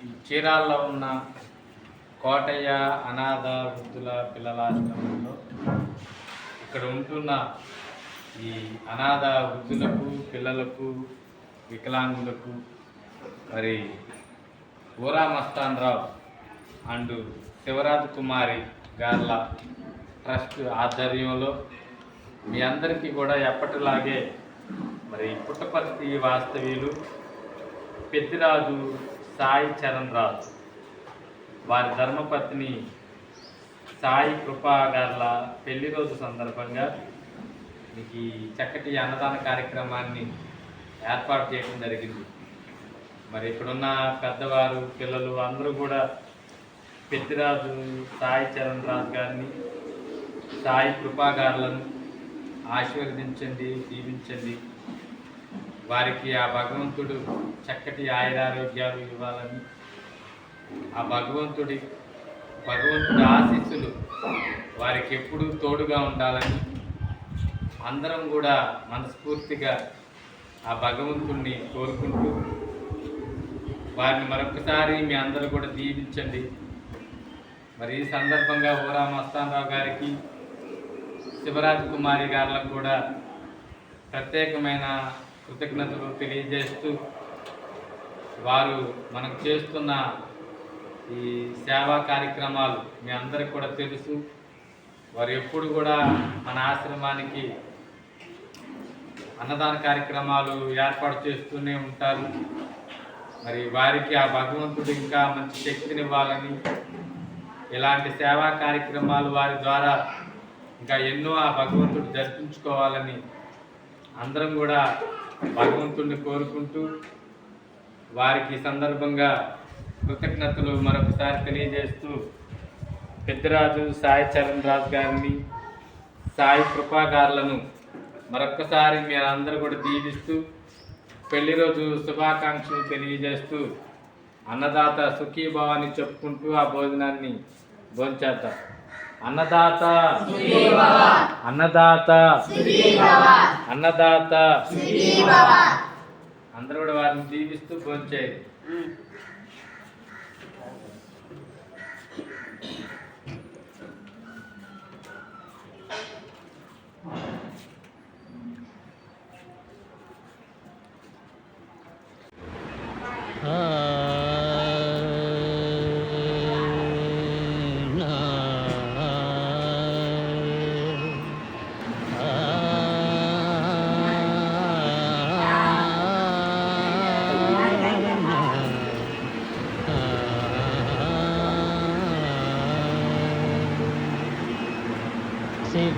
ఈ చీరాల్లో ఉన్న కోటయ్య అనాథ వృద్ధుల పిల్లల ఆశ్రమంలో ఇక్కడ ఉంటున్న ఈ అనాథ వృద్ధులకు పిల్లలకు వికలాంగులకు మరి ఊరా మస్తాన్ రావు అండ్ శివరాజ్ కుమారి గార్ల ట్రస్ట్ ఆధ్వర్యంలో మీ అందరికీ కూడా ఎప్పటిలాగే మరి పుట్టపర్తి వాస్తవ్యులు పెద్దిరాజు సాయి చరణ్ రాజు వారి ధర్మపత్ని సాయి కృపా గార్ల పెళ్లి రోజు సందర్భంగా మీకు ఈ చక్కటి అన్నదాన కార్యక్రమాన్ని ఏర్పాటు చేయడం జరిగింది. మరి ఇక్కడున్న పెద్దవారు పిల్లలు అందరూ కూడా పెద్దిరాజు సాయి చరణ్ రాజు గారిని సాయి కృపా గారులను ఆశీర్వదించండి, దీవించండి. వారికి ఆ భగవంతుడు చక్కటి ఆయురారోగ్యాలు ఇవ్వాలని, ఆ భగవంతుడి ఆశీస్సులు వారికి ఎప్పుడూ తోడుగా ఉండాలని అందరం కూడా మనస్ఫూర్తిగా ఆ భగవంతుడిని కోరుకుంటూ వారిని మరొకసారి మీ అందరూ కూడా దీవించండి. మరి ఈ సందర్భంగా ఊరా మస్తాన్ రావు గారికి శివరాజ్ కుమారి గారులకు కూడా ప్రత్యేకమైన కృతజ్ఞతలు తెలియజేస్తూ వారు మనకు చేస్తున్న ఈ సేవా కార్యక్రమాలు మీ అందరికి కూడా తెలుసు. వారు ఎప్పుడు కూడా మన ఆశ్రమానికి అన్నదాన కార్యక్రమాలు ఏర్పాటు చేస్తూనే ఉంటారు. మరి వారికి ఆ భగవంతుడు ఇంకా మంచి శక్తినివ్వాలని, ఇలాంటి సేవా కార్యక్రమాలు వారి ద్వారా ఇంకా ఎన్నో ఆ భగవంతుడు జరిపించుకోవాలని అందరం కూడా భగవంతుడిని కోరుకుంటూ వారికి సందర్భంగా కృతజ్ఞతలు మరొకసారి తెలియజేస్తూ పెద్దిరాజు సాయి చరణ్ రాజు గారిని సాయి కృపా గారులను మరొక్కసారి మీరు అందరూ కూడా దీవిస్తూ పెళ్లి రోజు శుభాకాంక్షలు తెలియజేస్తూ అన్నదాత సుఖీభావాన్ని చెప్పుకుంటూ ఆ భోజనాన్ని భోంచేద్దాం. అన్నదాత అన్నదాత అన్నదాత అందరూ కూడా వారిని దీవిస్తూ భోంచేయండి.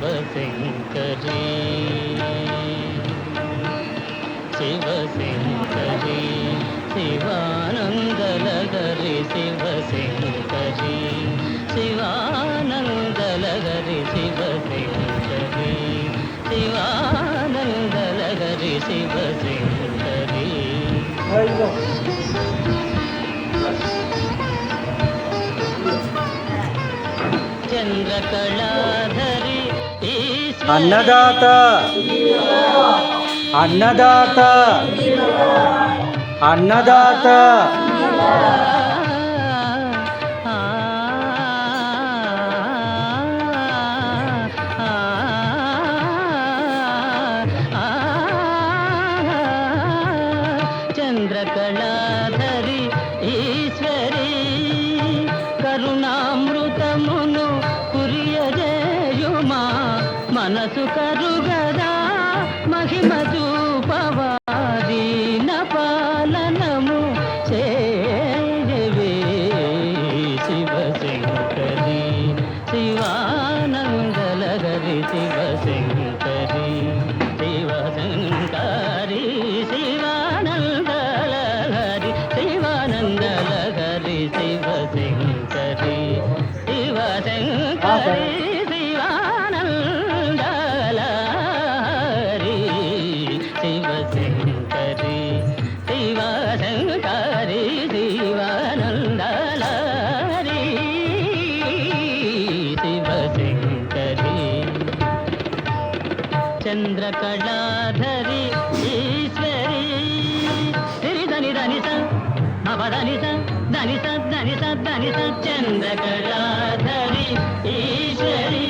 శివశంకరీ శివశంకరీ శివానందలగరి శివశంకరీ శివానందలగరి శివశంకరీ శివానందలగరి శివశంకరీ చంద్రకళాధరి అన్నదాత అన్నదాత అన్నదాత చంద్రకళాధరి ఈశ్వరీ కరుణామృతమును కురియజేయుమా మనసు కరుగదా మహిమ చూపవా దీన పాలనము చేయవే శివశంకరీ శివానందలగరి శివశంకరీ శివశంకరీ శివానందలగరి శివానందలగరి శివశంకరీ శివశంకరీ శివశంకరీ శివశంకరీ శివానందలహరి శివశంకరీ చంద్రకళాధరి ఈశ్వరీ ధని ధని స అప ధని స దని సద్దని సద్దని సచ్చంద్రకళాధరి ఈశ్వరి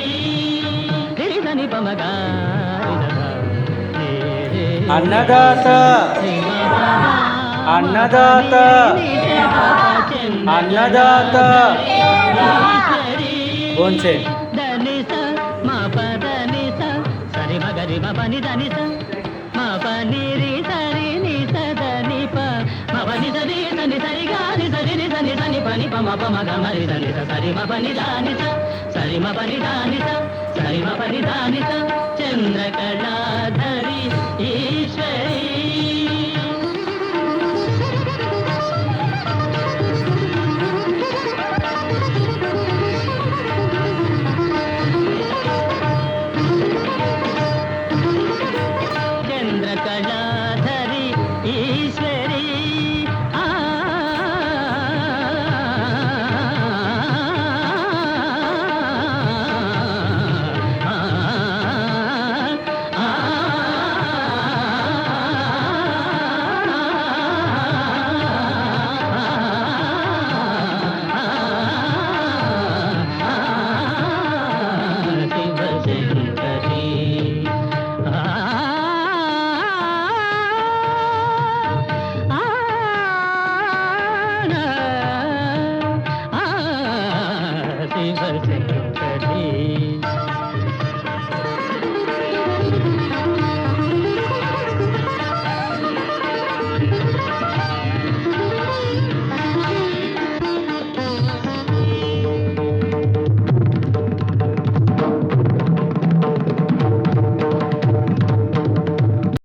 దని పమగా అన్నదాత అన్నదాత అన్నదాత భోంచే ధనిస మా పదనిస సరి మగరి మపని ధనిస మా పని రి సరి ని సదని ప మపని సరి సని సరి గాని సరి ని సని సని పని పమ పమ గమరి ధనిస సరి మపని ధానిస సరి మపని ధానిస సరి మపని ధానిస చంద్రకళాధరి ఈశ్వరి